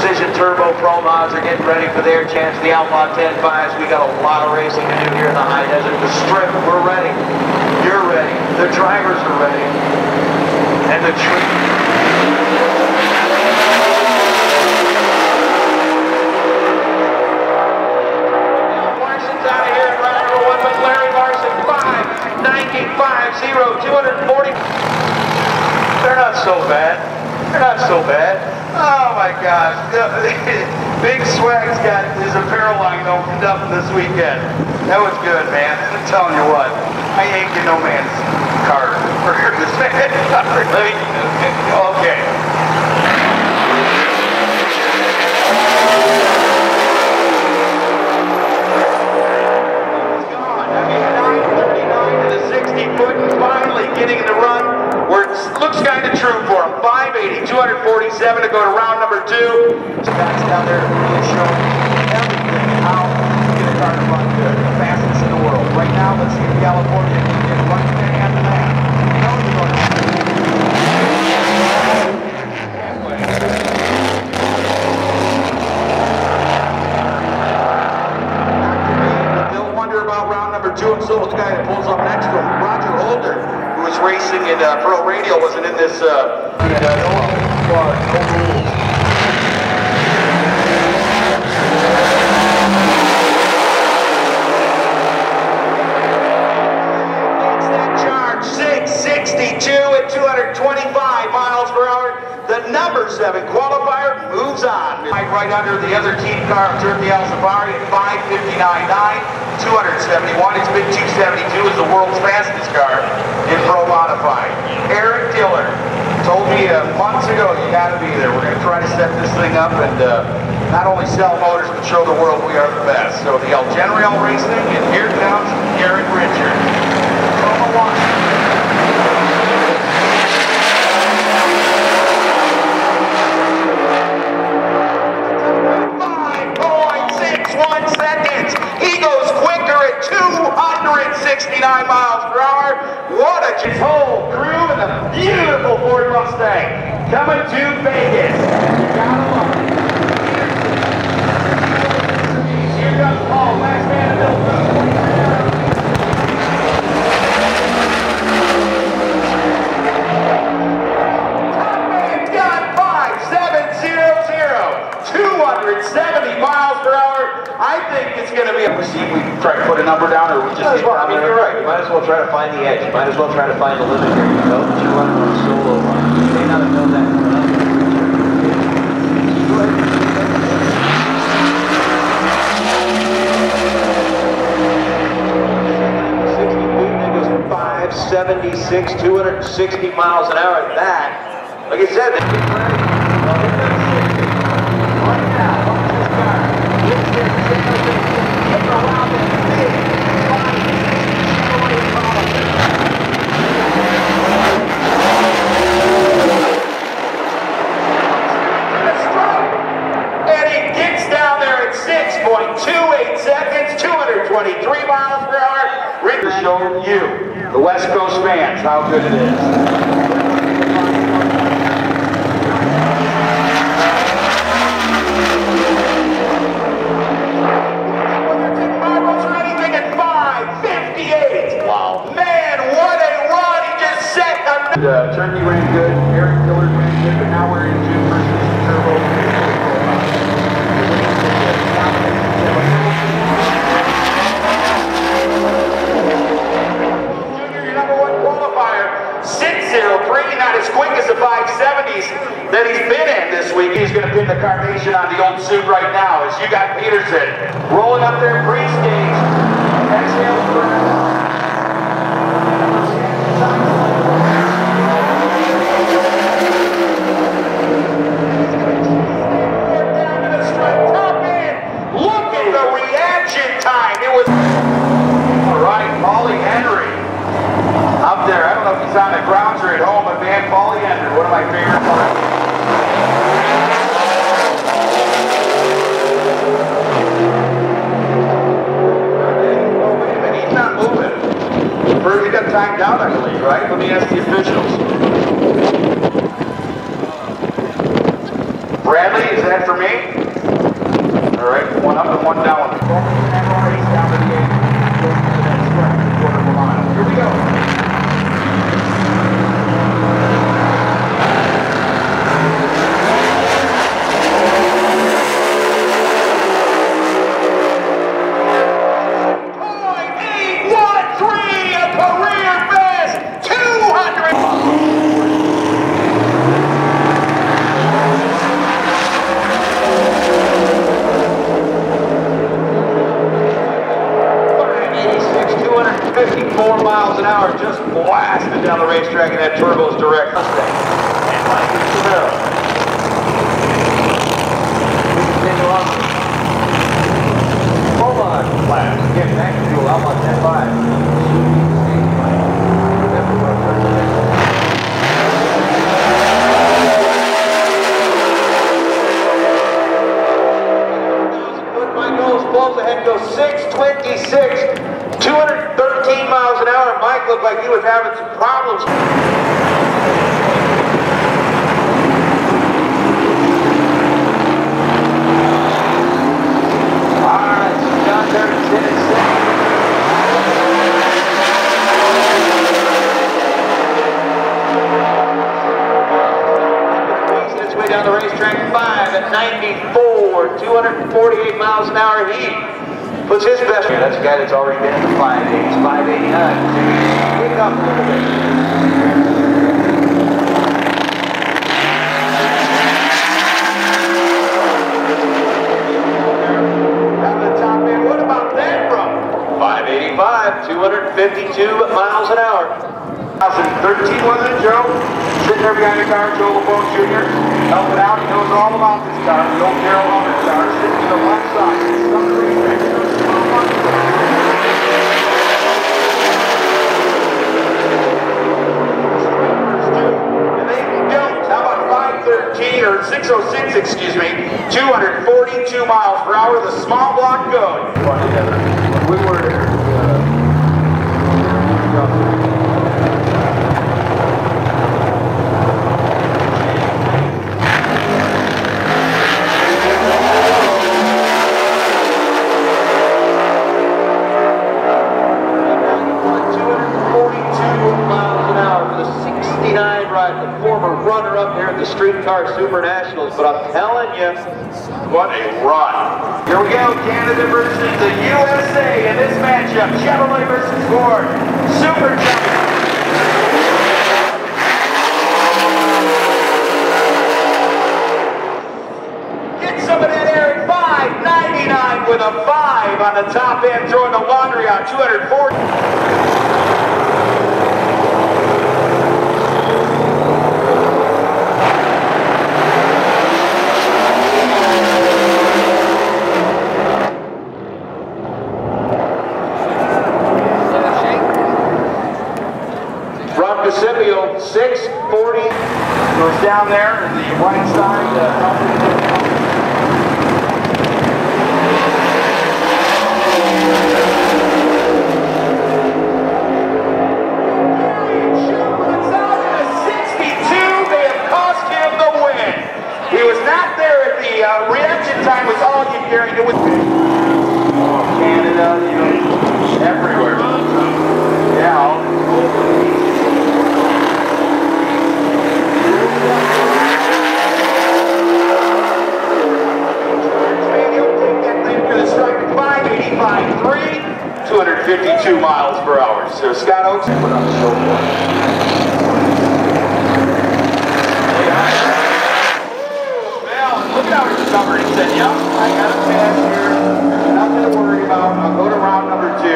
Precision Turbo Pro Mods are getting ready for their chance. The Outlaw 10.5s, we got a lot of racing to do here in the high desert. The strip, we're ready. You're ready. The drivers are ready. And the Larson's out of here in round number 1, but Larry Larson, 5.19.50, 240. They're not so bad. They're not so bad. Oh my gosh. Big Swag's got his apparel line opened up this weekend. That was good, man. I'm telling you what. I ain't getting no man's card for this man. Okay. It's gone. I mean, 939 to the 60 foot and finally getting the run where it looks kind of true for him. 580, 247 to go to round number 2. So guys down there really showing everything and how to get a car to run good. The fastest in the world. Right now, let's see if California can get one thing after that. You know you're going to They'll wonder about round number 2. And so the guy that pulls up next to him, Roger Holder, who was racing in Pro Radio, wasn't in this charge, 662 at 225 miles per hour. The number 7 qualifier moves on. Right under the other team car of Turkey Al Safari at 559.9, 271. It's been 272 as the world's fastest car in Pro Modified. Eric Diller told me months ago, you got to be there. We're going to try to set this thing up and not only sell motors, but show the world we are the best. So the El General Racing, and here comes Garrett Richard. Promo 1. 5.61 seconds. He goes quicker at 269 miles per hour. What a whole crew and a beautiful Ford Mustang coming to Vegas. You gotta love it. Here comes Paul, last man to build the Top man gun 5700, 270 miles per hour. I think it's going to be. See if we try to put a number down, or we just. I mean, you're right. You might as well try to find the edge. You might as well try to find the limit here. You know that you're running on a solo line. You may not have known that. Goes from 576, 260 miles an hour at that. Like I said, they get ready. Right now, and he gets down there at 6.28 seconds, 223 miles per hour. Rick is showing you, the West Coast fans, how good it is. Turkey ran good, Eric Diller ran good, but now we're into Precision Turbo. Junior, your number 1 qualifier, 6.03, not as quick as the 570s that he's been in this week. He's going to pin the carnation on the old suit right now as you got Peterson rolling up there pre-stage. Exhale first. On the grounds or at home, but man, Paulie Ender, one of my favorite parts. Oh, wait a minute, he's not moving. He got timed out, I believe, right? Let me ask the officials. Bradley, is that for me? dragging that turbos direct. And Mike is the middle. Continue on. Hold on, flash. Get back to you. How about 10-5? Blows ahead, goes 626, 213 miles an hour. Mike looked like he was having some problems. All right, so John Durden's in at 6. Its way down the racetrack, 5 at 94, 248 miles an hour. He puts his best. Yeah, that's a guy that's already been in the 580s, 589. Pick it up a little bit. Down the top end, what about that run? 585, 252 miles an hour. 2013 wasn't it, Joe? Sitting there behind the car, Joe LeBone Jr. helping out. He knows all about this car. The old Darrell Hummer car, sitting to the left side. It's on the racetrack. And they don't. How about 513 or 606, excuse me, 242 miles per hour. The small block going. We were runner-up here at the Streetcar Super Nationals, but I'm telling you, what a run. Here we go, Canada versus the USA in this matchup. Chevrolet versus Ford. Super Get some of that air at 599 with a 5 on the top end, throwing the laundry on 240. Pacifico 640 goes down there in the right side. They have cost him the win. He was not there at the reaction time. Was all you carried. It was Canada, you know, everywhere. Yeah. .3, 252 miles per hour. So Scott Oaks put on the show for him. Well, look at how he's covered. He said, yep, I got a pass here. Nothing to worry about. I'll go to round number 2.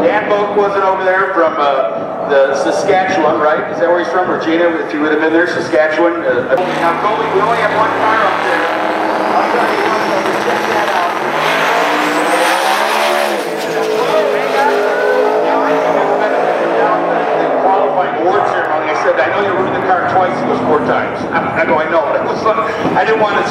Dan Boak wasn't over there from the Saskatchewan, right? Is that where he's from? Regina, if you would have been there, Saskatchewan. Now, Colby, we only have one car up there. I'll tell you what, so check that out. Award ceremony. I said, I know you were in the car twice. He goes 4 times. I go, I know, but I didn't want to.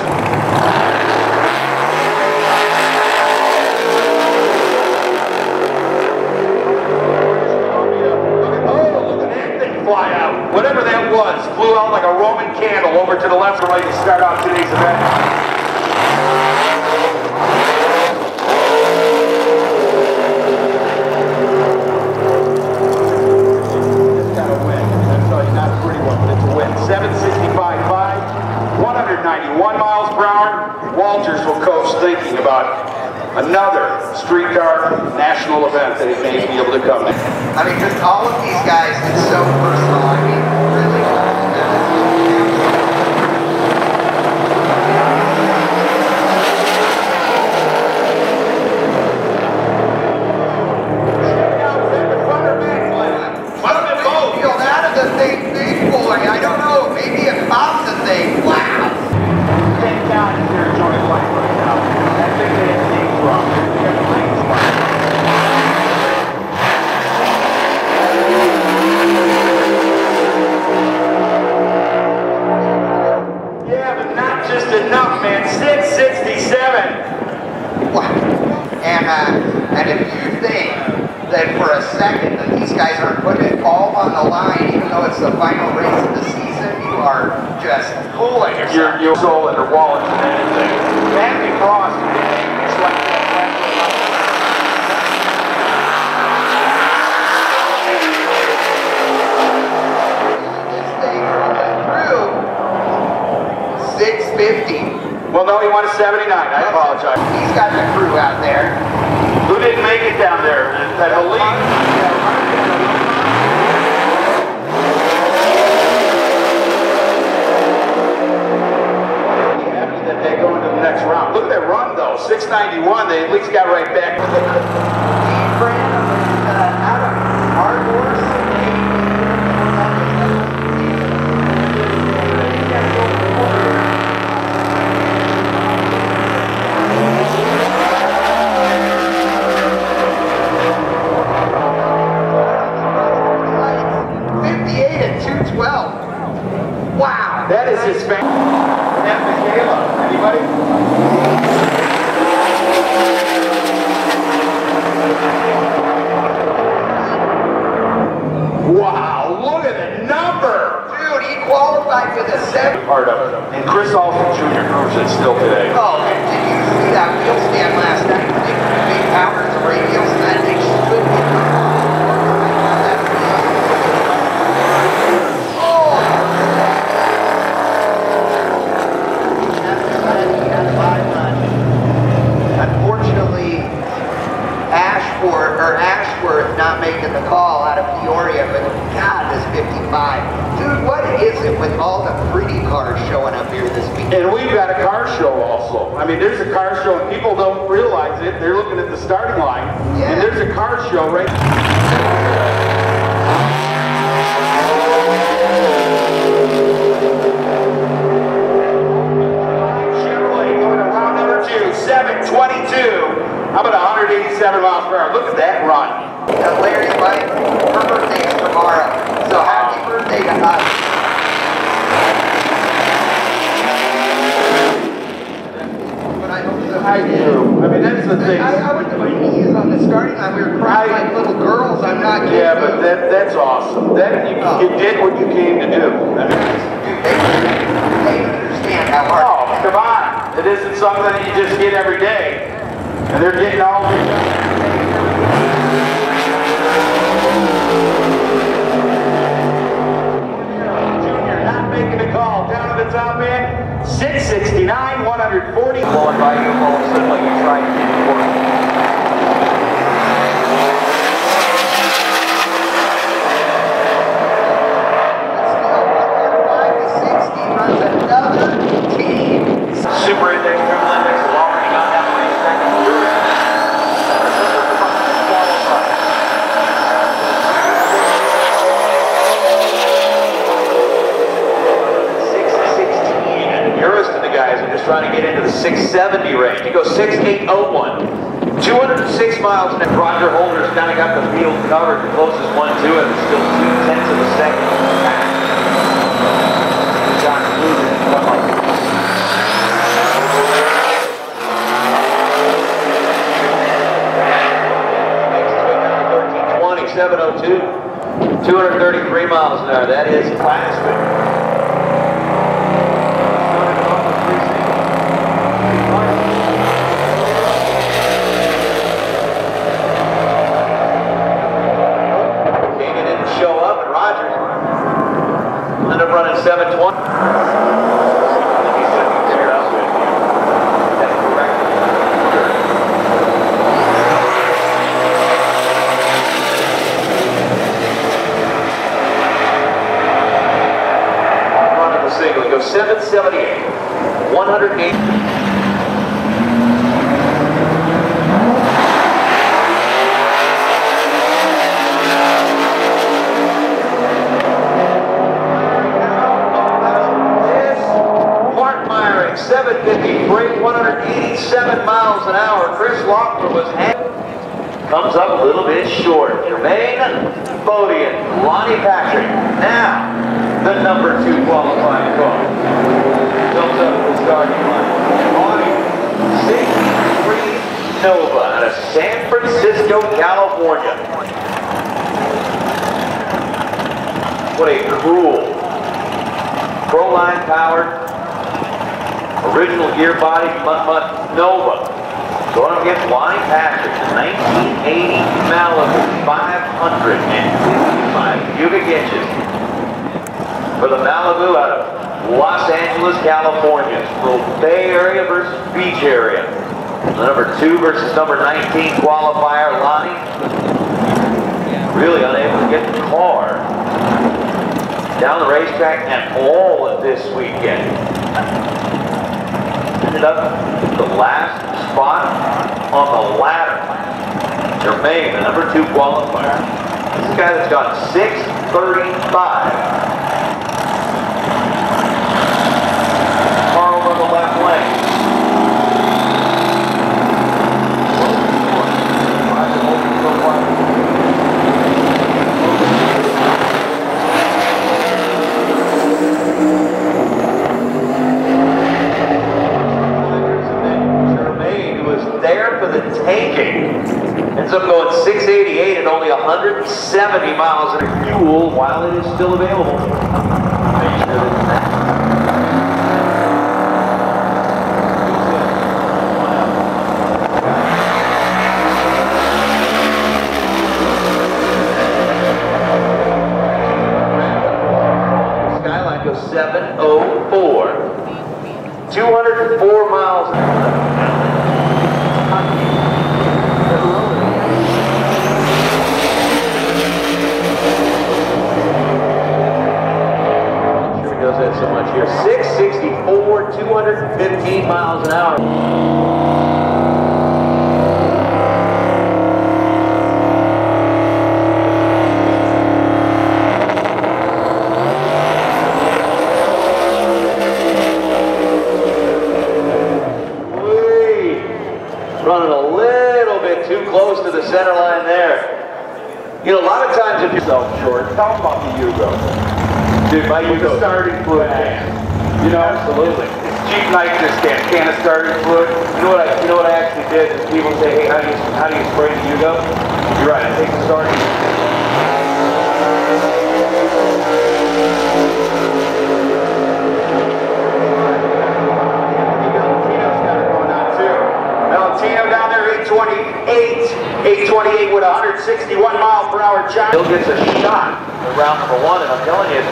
Oh, look at that thing fly out. Whatever that was, flew out like a Roman candle over to the left or right to start out today's event. Walters will coach thinking about another streetcar national event that he may be able to come to. I mean, just all of these guys, it's so personal. I mean, really. Well, out of the thing. not just enough, man. 667. Wow. And if you think that for a second that these guys aren't putting it all on the line, even though it's the final race of the season, you are just fooling yourself. Your soul and your wallet and anything. Andy Frost, it's like that. This thing rolling through 650. Well, no, he won a 79. I apologize. He's got the crew out there. Who didn't make it down there? I believe. Happy that they go into the next round. Look at that run, though. 691. They at least got right back. Out of our horse. 12. Wow. That is his family. And Michaela. Anybody? Wow. Look at the number. Dude, he qualified for the 7th. Part of it. And Chris Olsen Jr. proves it still today. Oh, and did you see that wheel stand last night? Big powers of radials and that thing should be. Ashworth not making the call out of Peoria, but God, this 55. Dude, what is it with all the pretty cars showing up here this weekend? And we've got a car show also. I mean, there's a car show and people don't realize it. They're looking at the starting line. Yeah. And there's a car show right Chevrolet going to round number 2, 722. How about 187 miles per hour? Look at that run. Larry's wife, her birthday is tomorrow. So happy birthday to us. But I hope so. I do. I mean, that's the thing. I went to my knees on the starting line. We were crying like little girls. I'm not kidding. Yeah, but that's awesome. That you did what you came to do. I mean, they understand how hard. Oh, come on. It isn't something that you just get every day. And they're getting all the Junior not making the call. Down to the top end. 669, 140. Blowing by you all of a sudden like you tried to get it work. Super Index, Triple Index has already got that race back. Trying to get into the 670 range. He goes 6801. 206 miles an hour. Roger Holder's kind of got the field covered. The closest one to it is still 0.2 of a second. John Clues come up. 13:20, 702. 233 miles an hour. That is classic. Running 720. Running the single. He goes 778. 108. Great 187 miles an hour. Chris Loeffler was comes up a little bit short. Jermaine Bodian, Lonnie Patrick. Now, the number 2 qualifying car. Comes up to the start. San Francisco, California. What a cool Proline powered original gear body Nova. Going up against Wine Patrick, the 1980 Malibu 555 cubic inches for the Malibu out of Los Angeles, California. Little Bay Area versus Beach Area. The number 2 versus number 19 qualifier, Lonnie. Really unable to get the car down the racetrack and all of this weekend. Ended up the last spot on the ladder. Jermaine, the number 2 qualifier. This is a guy that's gone 6:35. Car over on the left lane. Ends up going 688 and only 170 miles in fuel while it is still available. Make sure that Skyline goes 704. 204 miles an hour. So much here. 664, 215 miles an hour. Running a little bit too close to the center line there. You know, a lot of times if you're self-short, talk about the Yugo. Dude, my Yugo starting fluid can. You know, absolutely. It's cheap nitrous can of starting fluid. You know what I actually did is people say, hey, how do you spray the Yugo? You're right, I take the starting. Valentino down there, 828 with 161 mile per hour jump. Still gets a shot at round number 1, and I'm telling you,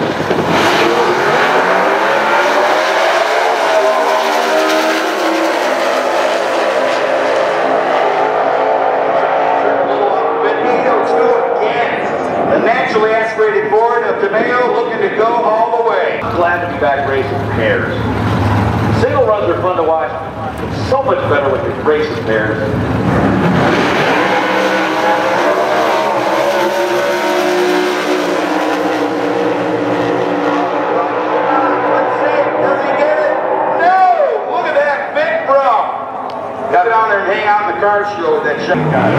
the naturally aspirated Ford of DeMeo looking to go all the way. I'm glad to be back racing pairs. Single runs are fun to watch. It's so much better with the racing pairs. Let's see, does he get it? No! Look at that big bro. Got down there and hang out in the car show with that shot guy.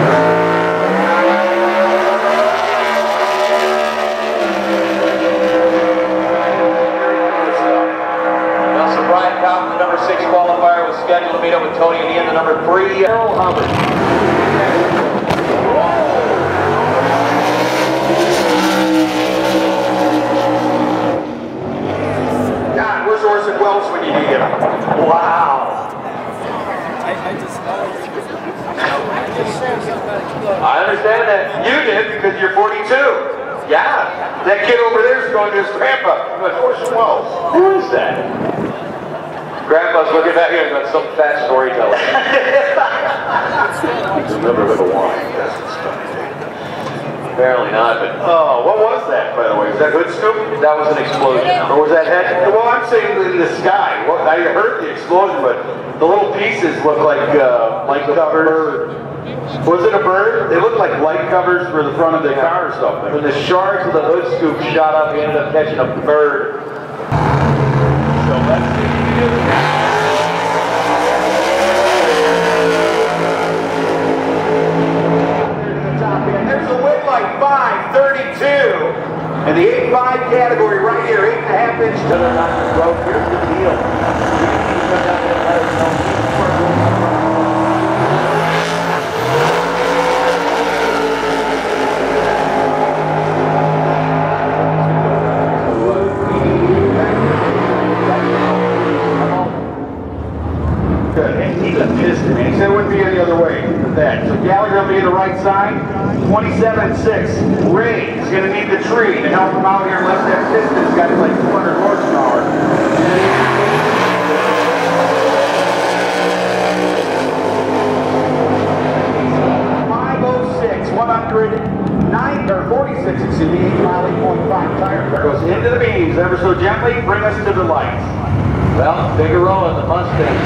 The number 6 qualifier was scheduled to meet up with Tony and Ian, the number 3, Earl Hubbard. God, where's Orson Welles when you need him? Wow. I understand that. You did because you're 42. Yeah. That kid over there is going to his grandpa. He goes, Orson Welles. Who is that? Grandpa's looking back here and got some fat storyteller. He's a little bit of wine. Apparently not, but... Oh, what was that, by the way? Was that hood scoop? That was an explosion. Or was that head? Well, I'm saying in the sky. Well, I heard the explosion, but the little pieces look like covers. Was it a bird? They looked like light covers for the front of the car or something. When the shards of the hood scoop shot up, he ended up catching a bird. So let's see. There's a win like 5:32 in the 8.5 category right here, 8.5 inch. Here's the deal. Good. And he's a piston, man. He said it wouldn't be any other way with that. So Gallagher will be on the right side. 27-6. Ray is going to need the tree to help him out here unless that piston's got like 200 horsepower. 46, excuse me, 8 mile 8.5 tire car. Goes into the beams ever so gently, bring us to the lights. Well, Figueroa in the Mustang.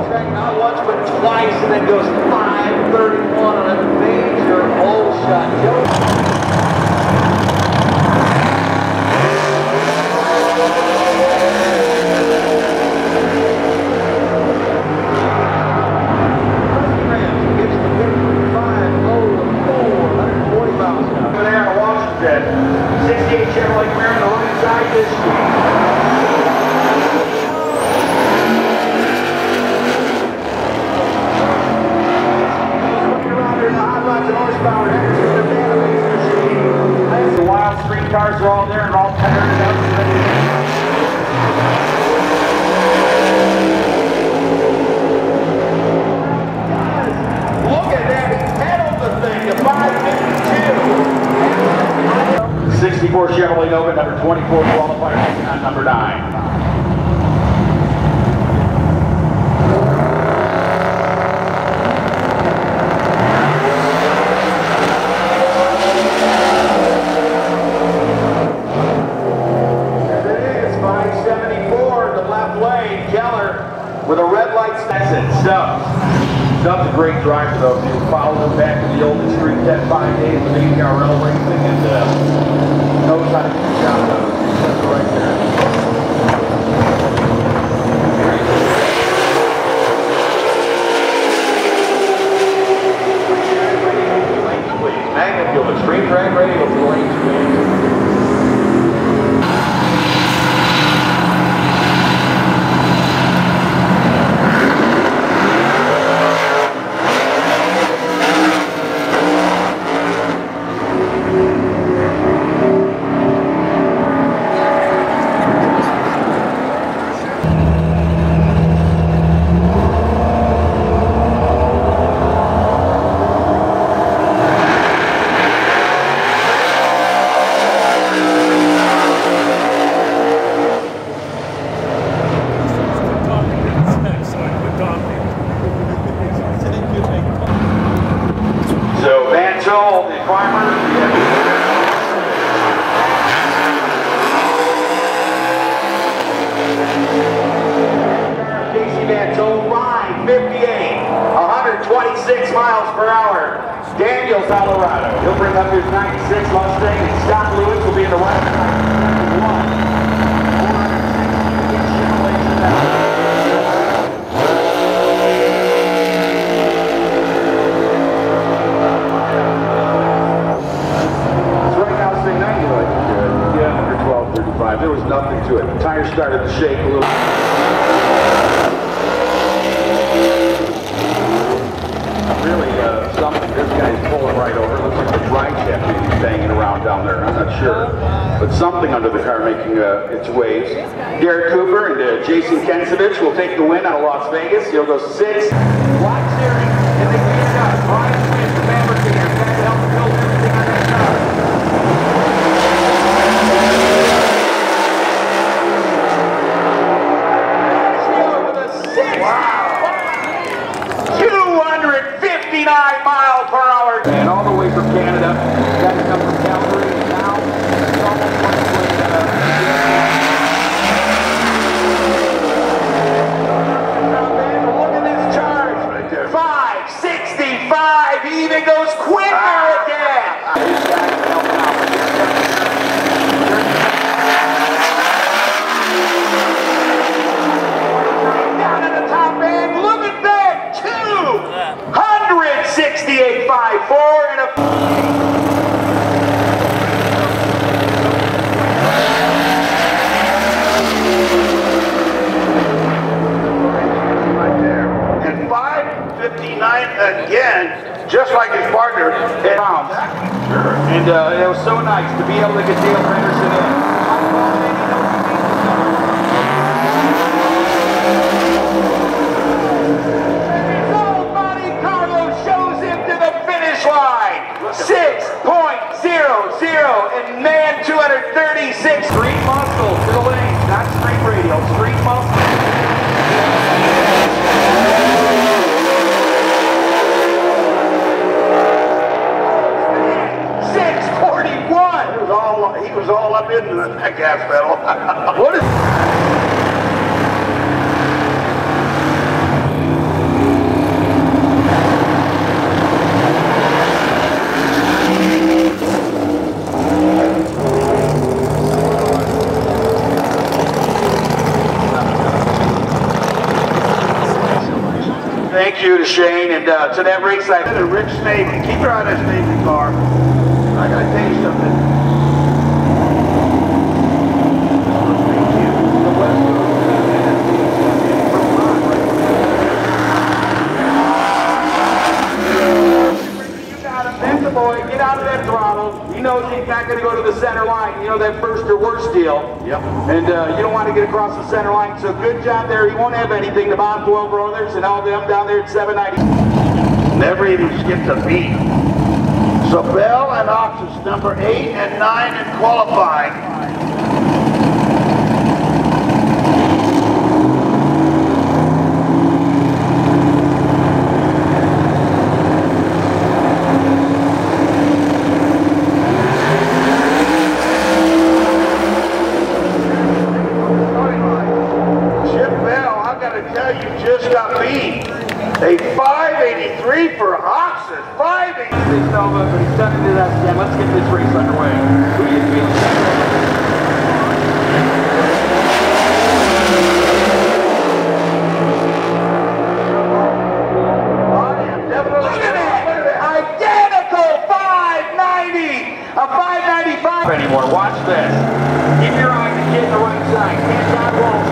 Strike not once but twice and then goes 5:31 on a major hole shot. Cars are all there and all tires out. Look at that, he pedaled the thing to 552. 64 Chevrolet Nova, number 24 qualifier on number 9. With a red light Scsn Stubbs. Stubbs a great driver though. He followed him back in the old Street that 5 days of APRL racing and knows how to get the job done. That's right there. Magnet Fuel, extreme track radio for lane speed. The farmer. Casey Mantle, 558, 126 miles per hour. Daniel, Colorado. He'll bring up his 96 Mustang, and Scott Lewis will be in the right side. There was nothing to it. The tires started to shake a little. Really, something. This guy's pulling right over. It looks like the drive shaft maybe banging around down there. I'm not sure. But something under the car making its waves. Garrett Cooper and Jason Kensevich will take the win out of Las Vegas. He'll go 6. Watch steering. And they get it up. Brian Smith, the fabricator. That helps build everything on that car. Wow! 259 miles per hour. And all the way from Canada. Guys come from Calgary and now it's almost like look at this charge. right there. it was so nice to be able to get Dale Henderson in. Shows him to the finish line. 6.00 and man 236. Street muscle to the lane, not street radial, street muscle. 641. He was all up into that gas pedal. What is? Thank you to Shane and to that race side. To Rick Snavy. Keep your eye on that Snavy car. I gotta tell you something. You got him. That's the boy. Get out of that throttle. He knows he's not going to go to the center line. You know that first or worst deal. Yep. And you don't want to get across the center line. So good job there. He won't have anything. The Bob 12 brothers and all them down there at 790. Never even skipped a beat. So Bell and Ox is number 8 and 9 in qualifying. Just got beat. A 583 for Oxen. 583. But he's done into that again. Let's get this race underway. Who do you feel? Look at that! Identical 590! A 595 anymore. Watch this. Keep your eye on the kid on the right side. Hands on wall.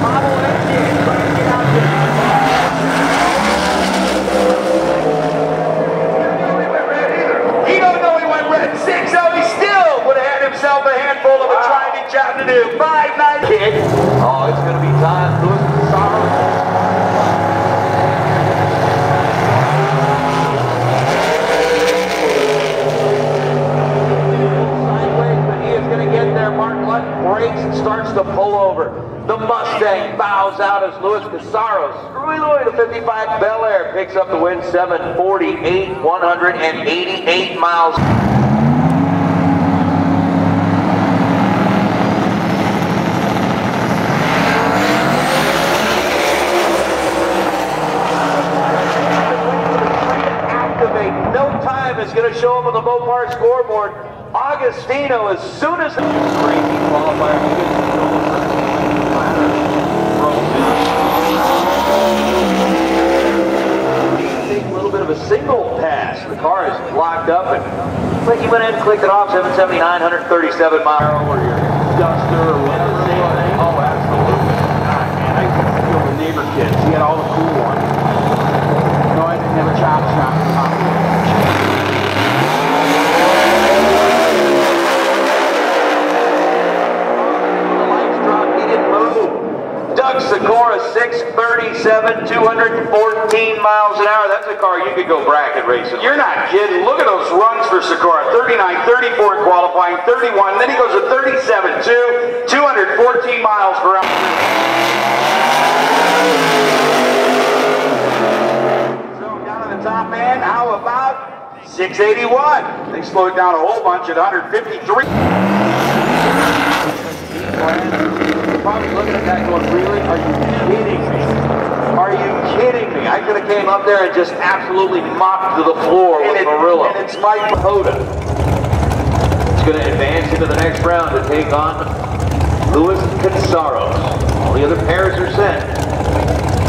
Model that kid. Try to get out there. He don't know he went red. 6-0. He still would have had himself a handful of a trying each out to do. 5-9 kid. Oh, it's going to be time. Lewis brakes and starts to pull over. The Mustang bows out as Luis Casaros, Screwy Louie, the 55 Bel Air, picks up the win. 748, 188 miles. Activate. No time is going to show up on the Mopar scoreboard. Agostino, as soon as crazy qualifier, a little bit of a single pass. The car is locked up, and it's like he went in and clicked it off. 779, 137 miles. Or your Duster, or whatever. Oh, absolutely. God, man, I feel the neighbor kids. He had all the cool ones. No, I didn't have a chop shop. Sakura 637, 214 miles an hour. That's a car you could go bracket racing. You're not kidding. Look at those runs for Sakura. 39, 34 qualifying, 31. Then he goes to 37, 214 miles per hour. So down to the top end, how about 681? They slowed down a whole bunch at 153. Probably looking at that going, really? Are you kidding me? Are you kidding me? I could have came up there and just absolutely mopped to the floor with Murillo. And it's Mike Hoda. It's going to advance into the next round to take on Luis Casaros. All the other pairs are set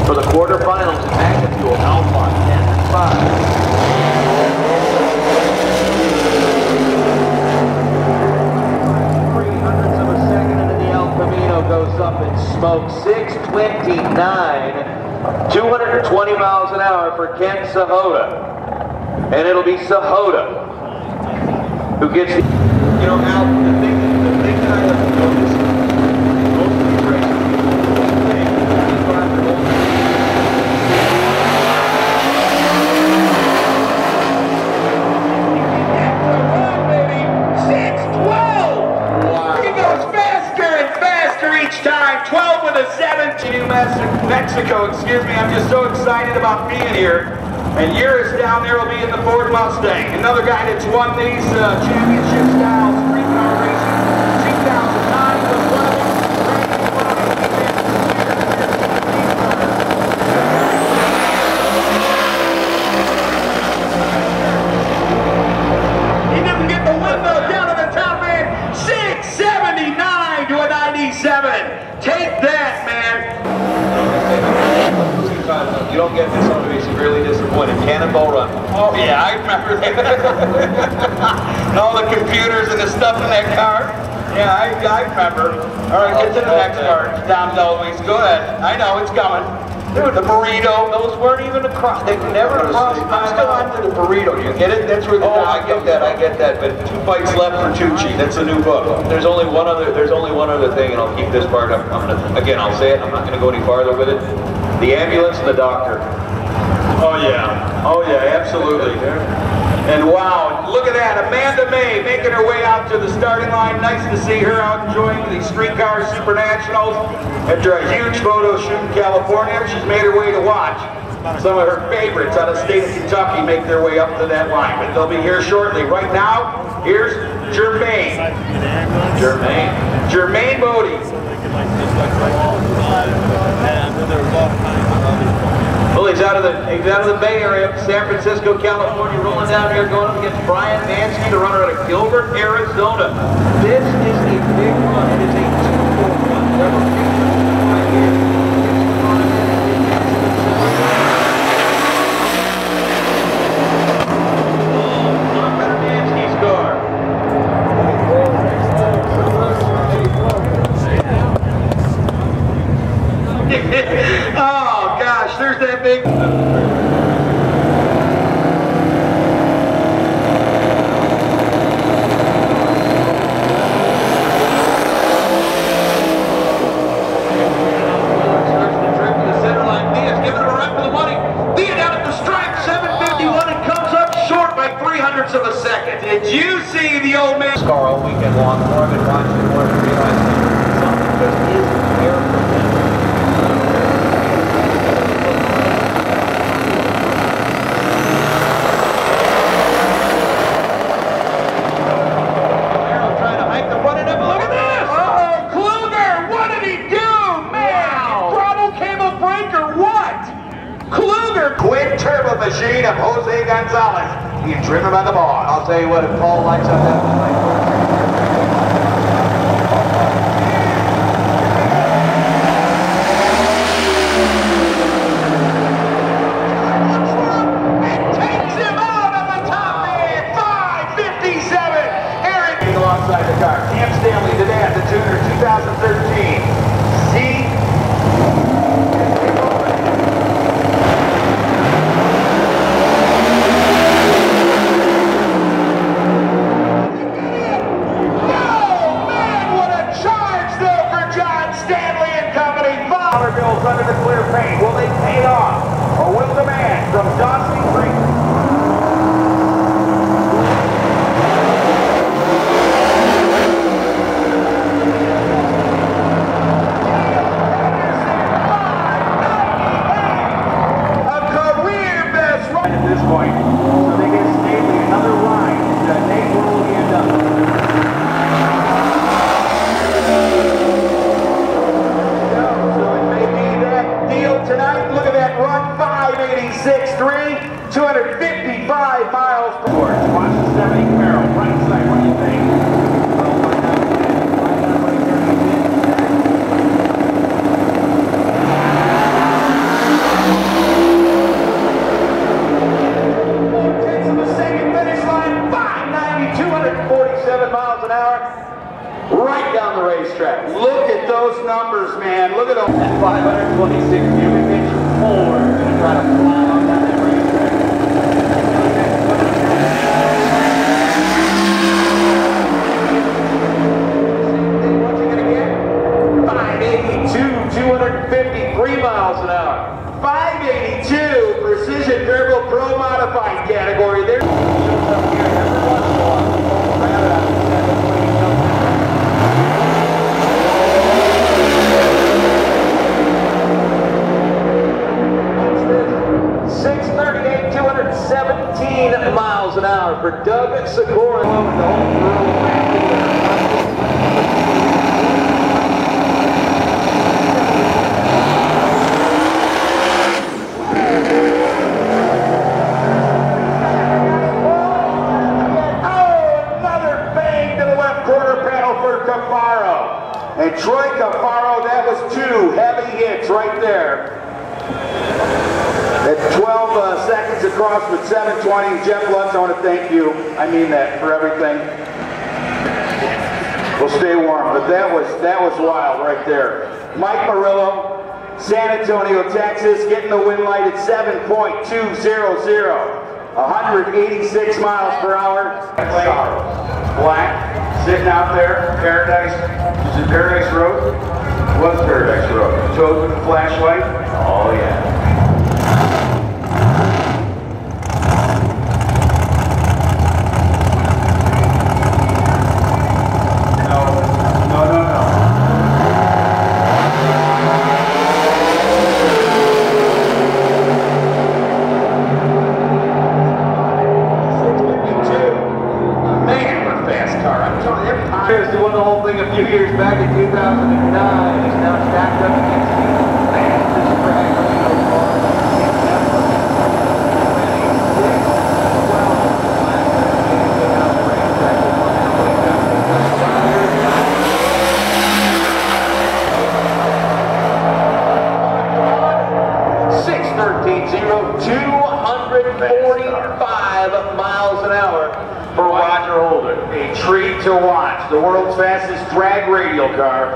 for the quarterfinals in Magnafuel Alpha 10-5. Goes up in smoke. 629, 220 miles an hour for Ken Sahota. And it'll be Sahota who gets the... You know, Al, the thing that I like to notice, most of these races, these cars are old. Each time, 12 with a 7 to New Mexico. Excuse me, I'm just so excited about being here. And Uris down there will be in the Ford Mustang. Another guy that's won these championship style street car racing. 2009 was one of them. He didn't get the window down to the top end. 679 to a 97. Take that, man. You don't get this on to be severely disappointed. Cannonball Run. Oh yeah, I remember that. And all the computers and the stuff in that car. Yeah, I remember. All right, get to the next part. Tom Delwees, go ahead. I know, it's coming. Dude, the burrito, those weren't even across. They never crossed. I'm still on to the burrito. You get it? That's where the I get that. But 2 Fights Left for Tucci. That's a new book. There's only one other thing, and I'll keep this part up. Again, I'll say it. I'm not going to go any farther with it. The ambulance and the doctor. Oh yeah, absolutely. And wow, look at that, Amanda May making her way out to the starting line. Nice to see her out enjoying the Streetcar Super Nationals after a huge photo shoot in California. She's made her way to watch some of her favorites out of the state of Kentucky make their way up to that line. But they'll be here shortly. Right now, here's Jermaine Bodie. Well, he's out of the Bay Area, San Francisco, California, rolling down here, going up against Brian Mansky, the runner out of Gilbert, Arizona. This is a big run. It is a 2-4 run. There were pictures right here. Oh gosh, there's that big... of a second. Did you see the old man? Scar all weekend long. The more I've been watching, the more I've realized something just isn't there for him. Trying to hike the front end up. Look at this! Oh, Kluger! What did he do, man? Throttle cable brake or what? Kluger! Twin turbo machine of Jose Gonzalez. Being driven by the boss. I'll tell you what, if Paul lights up that light. Alongside the car. Cam Stanley today at the Tuner 2013. See? Oh man, what a charge though for John Stanley and company. $5 bills under the clear paint. Will they pay off? Or will the man from Dawson Creek? Point. So they get Stanley another line. Nate, where will he end up? So it may be that deal tonight. Look at that run, 586.3, 255 miles per hour. Watch the 70 Camaro, right side. What do you think? Right down the racetrack. Look at those numbers, man. Look at them. 526 cubic inch Ford. Gonna try to fly on down that racetrack. category there. Shows up here every once in a while. Grab it out of the center when he comes in. 638, 217 miles an hour for Doug Sikora. The whole world and Troy Cafaro, that was 2 heavy hits right there. At 12 seconds across with 7:20. Jeff Lutz, I want to thank you. I mean that for everything. We'll stay warm, but that was wild right there. Mike Murillo, San Antonio, Texas, getting the wind light at 7.200. 186 miles per hour. Black. Sitting out there, Paradise, is it Paradise Road? It was Paradise Road. Toad with the flashlight? Oh yeah. No. 652. Man, what a fast car. I'm telling you, every time. He won the whole thing a few years back in 2009. He's now stacked up against the fastest drag so far. 245 miles an hour for Roger Holder. A treat to watch. The world's fastest drag radial car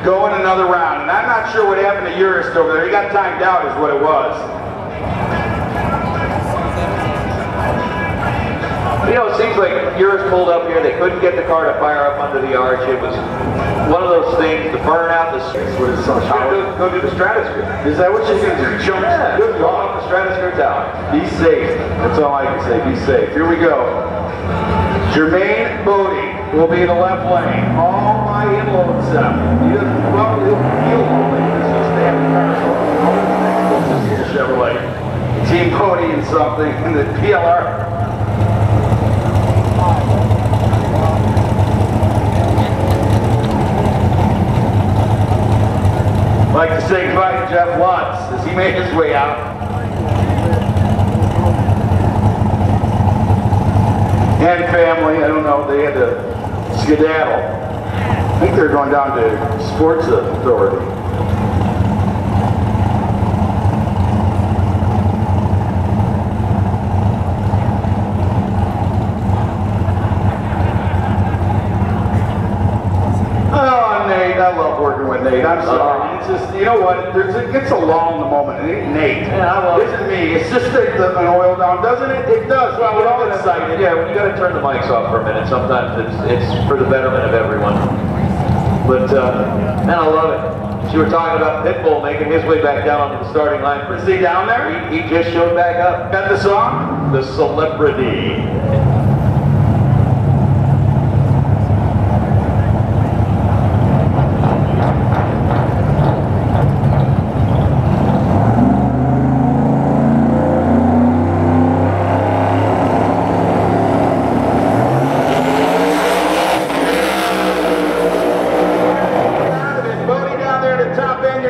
going another round. And I'm not sure what happened to Urist over there. He got timed out is what it was. You know, it seems like Urist pulled up here. They couldn't get the car to fire up under the arch. It was one of those things to burn out the streets. What is so Go do the stratosphere. Is that what you're going to do? Jump? Yeah, good. Go off the stratosphere tower. Be safe. That's all I can say. Be safe. Here we go. Jermaine Bodie will be in the left lane. All my inload setup. He doesn't, well, he'll only. It's just they have the car. Chevrolet. Team Bodie and something in the PLR. I'd like to say goodbye to Jeff Lutz as he made his way out. And family, I don't know, they had to skedaddle. I think they're going down to Sports Authority. I love working with Nate. I'm sorry. It's just, you know what? It gets a lull in the moment. It ain't Nate. Yeah, it isn't me. It's just an oil down, doesn't it? It does. Well, we're all excited. Yeah, when you got to turn the mics off for a minute, sometimes it's for the betterment of everyone. But man, I love it. You were talking about Pitbull making his way back down onto the starting line. Is he down there? He just showed back up. Got the song? The Celebrity.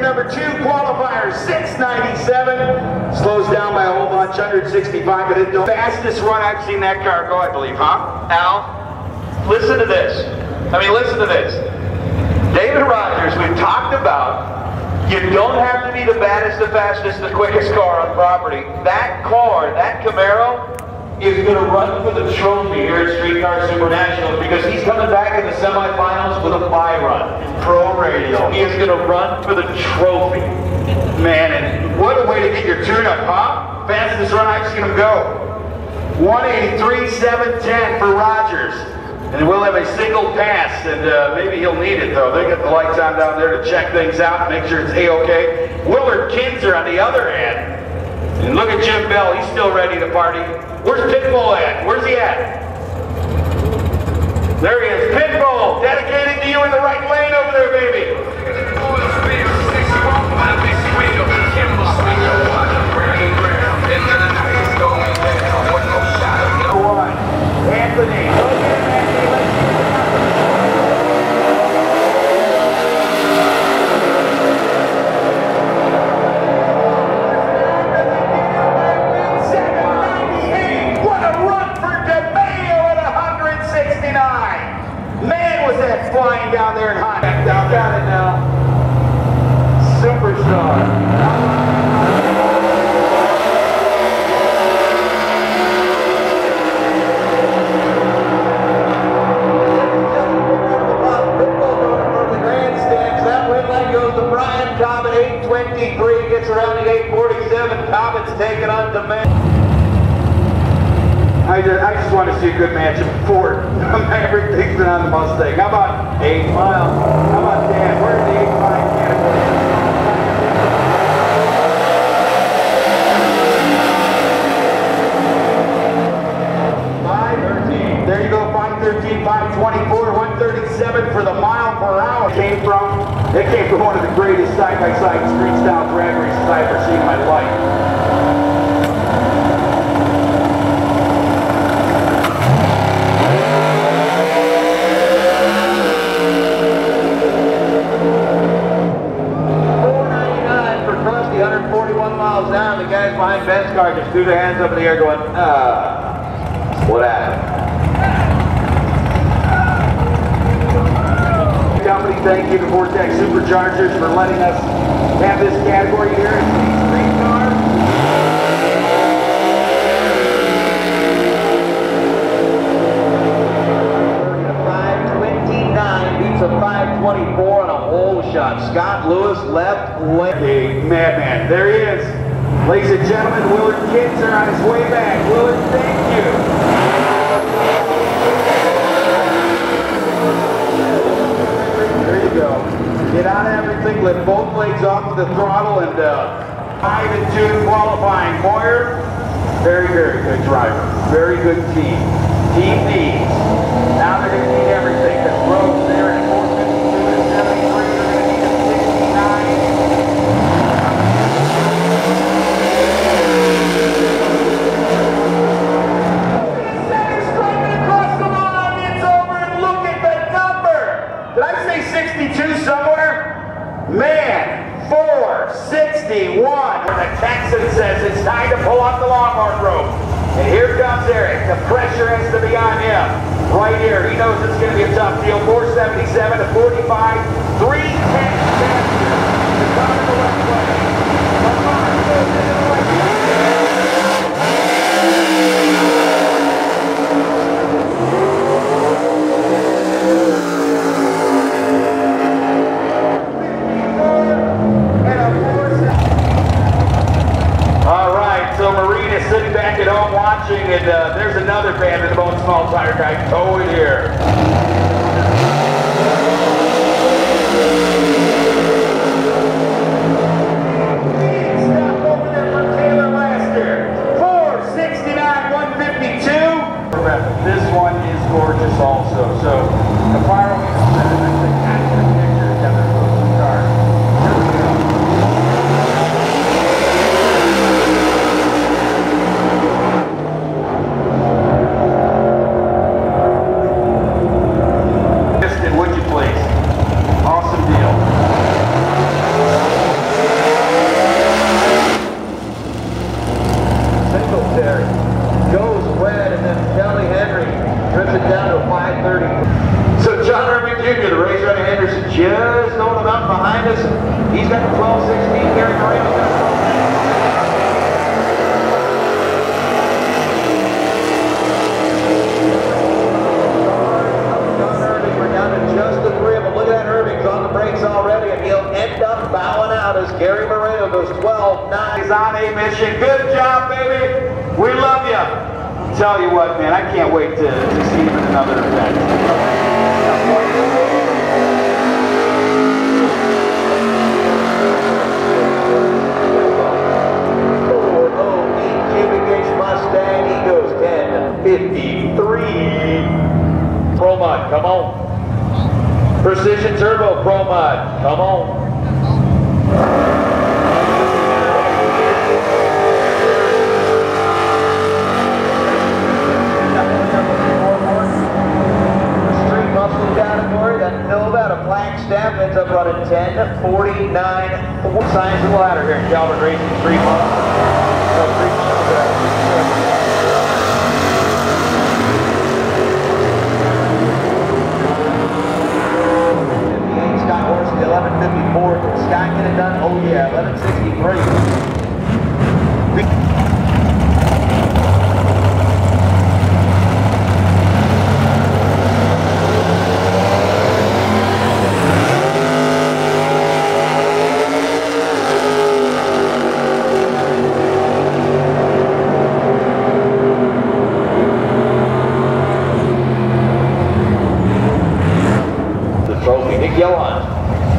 Number 2 qualifier, 697. Slows down by a whole bunch, 165, but it's the fastest run I've seen that car go, I believe, huh? Al, listen to this. I mean, listen to this. David Rogers, we've talked about, you don't have to be the baddest, the fastest, the quickest car on property. That car, that Camaro, is going to run for the trophy here at Streetcar Supernationals because he's coming back in the semifinals with a bye run. Pro radio. He is going to run for the trophy. Man, and what a way to get your tune-up, huh? Fastest run I've seen him go. 183.710 for Rogers. And we'll have a single pass, and maybe he'll need it, though. They got the lights on down there to check things out, make sure it's A-OK. Willard Kinzer on the other hand. And look at Jim Bell. He's still ready to party. Where's Pitbull at? Where's he at? There he is. Pitbull, dedicated to you in the right lane over there, baby. Anthony. Go get him, Anthony. Let's see what What a run for DeMayo at 169. Man, was that flying down there in high. Got it now. Superstar. Comet 823 gets around the 847. Comet's taking on DeMayo. I just want to see a good matchup before everything's been on the Mustang. How about 8 Mile? How about Dan? Where's the 8-5 category? There you go, 513, 524, 137 for the mile per hour. It came from one of the greatest side-by-side street-style drag races I've ever seen in my life. $4.99 for Krusty, 141 miles down. The guys behind Ben's car just threw their hands up in the air going, what happened? Company, thank you to Vortex Superchargers for letting us have this category here in street car. A 529 beats a 524 on a hole shot. Scott Lewis left lane. Hey, madman, there he is. Ladies and gentlemen, Willard Kitzer on his way back. Willard, thank you. Get out of everything, lift both legs off the throttle, and 5 and 2 qualifying. Moyer, very, very good driver. Very good team. Team needs. Now they're going to need everything. The Groves there at 452 and 73. They're going to need a 69. Striking across the line. It's over, and look at the number. Did I say 62 somewhere? Man, 461. When the Texan says it's time to pull off the Longhorn rope. And here comes Eric. The pressure has to be on him. Right here. He knows it's going to be a tough deal. 477 to 45. 310 to come in the left lane. Lamar goes into the right lane. Sitting back at home watching, and there's another band of the Bone Small Tire guy towing here. Stop over there for Taylor Laster. 469, 152. This one is gorgeous also. So the fire will be spectacular picture together with the car. Here we go. Just going about behind us. He's got the 12-16. Gary Moreno's got the 12. We're down to just the 3 of them. Look at that. Irving's on the brakes already, and he'll end up bowing out as Gary Moreno goes 12-9. He's on a mission. Good job, baby. We love you. Tell you what, man, I can't wait to see him in another event. Mustang, he goes Precision Turbo Pro Mod, come on. Street muscle category, that Nova, a black stamp, ends up running 10:49. Signs of the ladder here in Calvin Racing Street Muscle. Scott get it done? Oh yeah, 1163. The trophy, Nick Yohan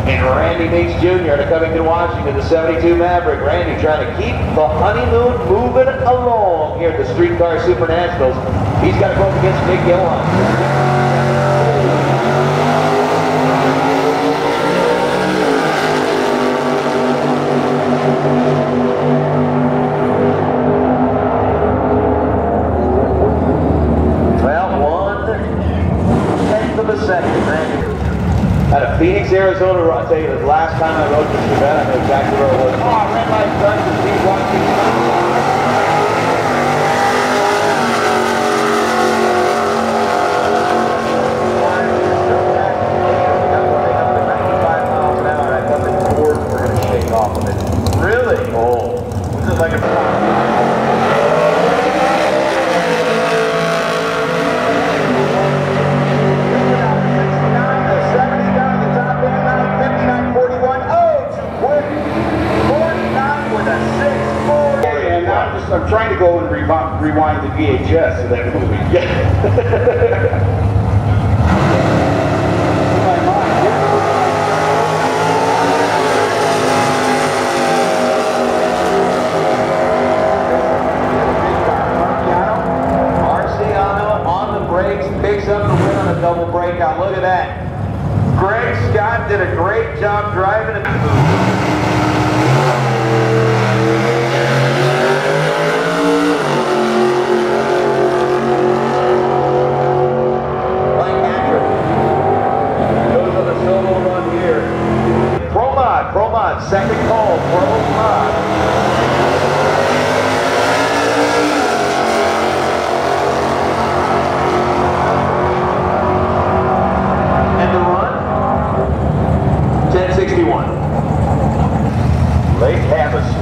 and Randy Meeks Jr. are coming to Washington, the 72 Maverick. Randy trying to keep the honeymoon moving along here at the Streetcar Super Nationals. He's got to go up against Nick Yohan. Well, 1/10 of a second, Randy. Out of Phoenix, Arizona, I'll tell you, the last time I rode this event, I know exactly where it was. Oh, red light starts to speed watching. I thought the boards were going to shake off of it. Really? Oh. This is like a... I'm trying to go and rewind the VHS of that movie. Marciano on the brakes, picks up the win on a double breakout. Look at that. Greg Scott did a great job driving it. Pro Mod, second call, Pro Mod. And the run, 1061. Lake Havasu.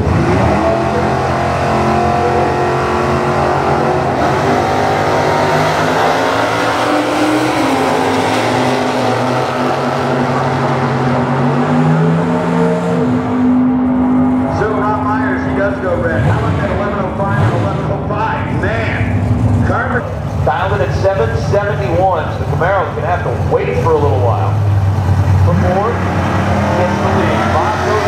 Dialed in at 771, so the Camaro's going to have to wait for a little while. For more, gets the lead. Bob goes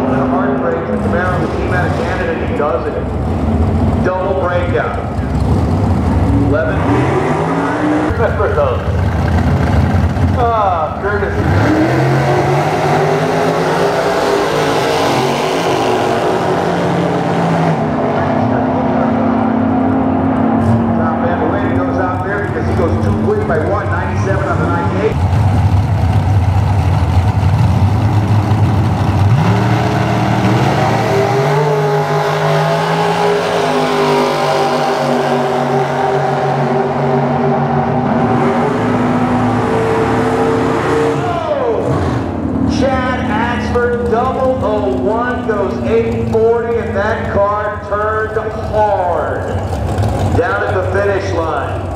a hard break. The Camaro, the team out of Canada, and he does it. Double breakout. 11. Remember those. Ah, Curtis. Goes too quick by 197 on the 98. Oh! Chad Axford, 001 goes 840, and that car turned hard down at the finish line.